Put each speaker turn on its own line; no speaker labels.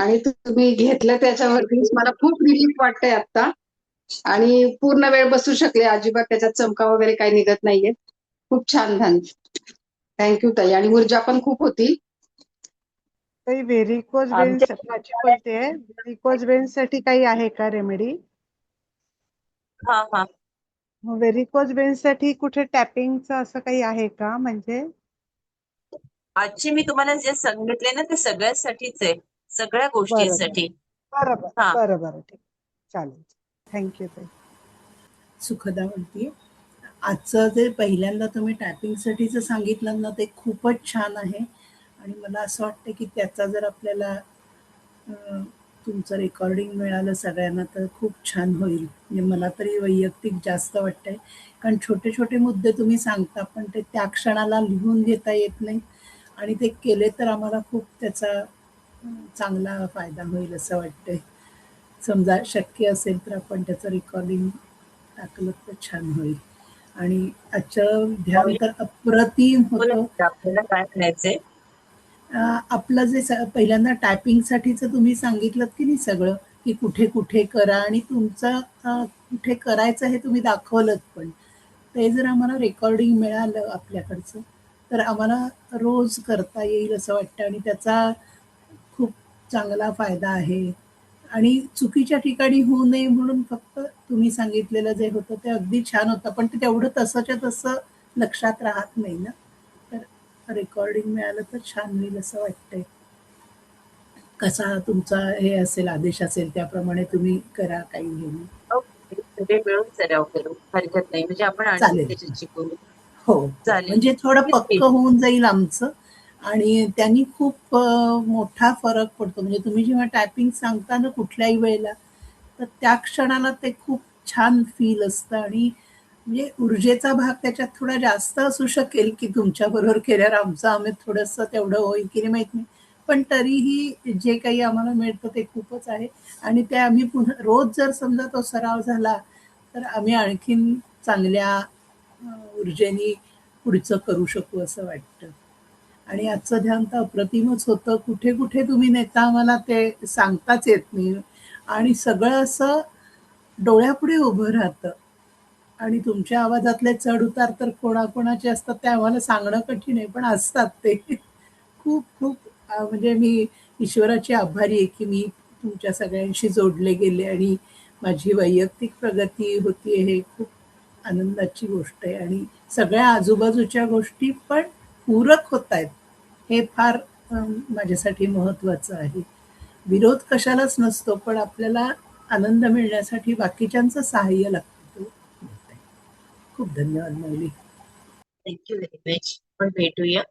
आणि तुम्ही घेतलं त्याच्यावरतीच मला खूप रिलीफ वाटतंय आता. आणि पूर्ण वेळ बसू शकले, अजिबात त्याच्यात चमका वगैरे काही निघत नाहीये. खूप छान छान. थँक्यू ताई. आणि ऊर्जा पण खूप होती.
काही व्हेरिकोज वेन्स
आमच्या
माझी बोलते, व्हेरिकोज वेन्स साठी काही आहे का रेमेडी?
हा हा
व्हेरिकोज वेन्स साठी कुठे टॅपिंगचं असं काही आहे का? म्हणजे
आजची मी तुम्हाला जे सांगितले ना ते सगळ्यासाठीच आहे, सगळ्या
बरं बरं
गोष्टींसाठी.
बरं बरं
हा
बरं बरं ठीक, चालेल. थँक्यू ताई.
सुखदा म्हणते, आजचं जे पहिल्यांदा तुम्ही टायपिंगसाठीचं सांगितलं ना ते खूपच छान आहे. आणि मला असं वाटतं की त्याचा जर आपल्याला तुमचं रेकॉर्डिंग मिळालं सगळ्यांना तर खूप छान होईल. म्हणजे मला तरी वैयक्तिक जास्त वाटतंय, कारण छोटे छोटे मुद्दे तुम्ही सांगता पण ते त्या क्षणाला लिहून घेता येत नाही. आणि ते केले तर आम्हाला खूप त्याचा चांगला फायदा होईल असं वाटतंय. समजा शक्य असेल तर आपण त्याचं रेकॉर्डिंग टाकलं तर छान होईल. आणि आजचं ध्यान तर अप्रतिम
बोला
होतं.
की आपल्याला काय म्हणायचंय.
आपलं जे पहिल्यांदा टायपिंगसाठीचं तुम्ही सांगितलं की नाही सगळं, की कुठे कुठे करा आणि तुमचं कुठे करायचं हे तुम्ही दाखवलं पण. ते जर आम्हाला रेकॉर्डिंग मिळालं आपल्याकडचं तर आम्हाला रोज करता येईल असं वाटतं आणि त्याचा खूप चांगला फायदा आहे. आणि चुकीच्या ठिकाणी होऊ नये म्हणून फक्त तुम्ही सांगितलेलं जे होतं ते अगदी छान होतं, पण ते तेवढं तसंच्या तसं लक्षात राहत नाही ना. तर रेकॉर्डिंग मिळालं तर छान होईल असं वाटतंय. कसा तुमचा हे असेल, आदेश असेल त्याप्रमाणे तुम्ही करा, काही हे नाही.
ओके, सगळे मिळून सराव करू, हरकत नाही. म्हणजे आपण आणखी
चालेल.
त्याच्यात शिकू.
हो हो.
चालेल.
म्हणजे थोडं
नक्की.
पक्क होऊन जाईल आमचं. आणि त्यांनी खूप मोठा फरक पडतो. म्हणजे तुम्ही जेव्हा टायपिंग सांगता ना कुठल्याही वेळेला, तर त्या क्षणाला ते खूप छान फील असतं. आणि म्हणजे ऊर्जेचा भाग त्याच्यात थोडा जास्त असू शकेल, की तुमच्याबरोबर केल्यावर आमचं आम्ही थोडंसं तेवढं होईल की नाही माहीत नाही. पण तरीही जे काही आम्हाला मिळतं ते खूपच आहे. आणि ते आम्ही पुन्हा रोज जर समजा तो सराव झाला, तर आम्ही आणखीन चांगल्या ऊर्जेने पुढचं करू शकू असं वाटतं. आणि आजचं ध्यान तर अप्रतिमच होतं. कुठे कुठे तुम्ही नेता आम्हाला ते सांगताच येत नाही. आणि सगळं असं डोळ्यापुढे उभं राहतं. आणि तुमच्या आवाजातले चढ उतार तर कोणाकोणाचे असतात ते आम्हाला सांगणं कठीण आहे, पण असतात ते. खूप खूप म्हणजे मी ईश्वराची आभारी आहे की मी तुमच्या सगळ्यांशी जोडले गेले आणि माझी वैयक्तिक प्रगती होती. हे खूप आनंदाची गोष्ट आहे. आणि सगळ्या आजूबाजूच्या गोष्टी पण पूरक होत आहेत, हे फार माझ्यासाठी महत्वाचं आहे. विरोध कशालाच नसतो, पण आपल्याला आनंद मिळण्यासाठी बाकीच्यांचं सहाय्य लागतं. खूप धन्यवाद माऊली.
Thank you very much. आपण भेटूया.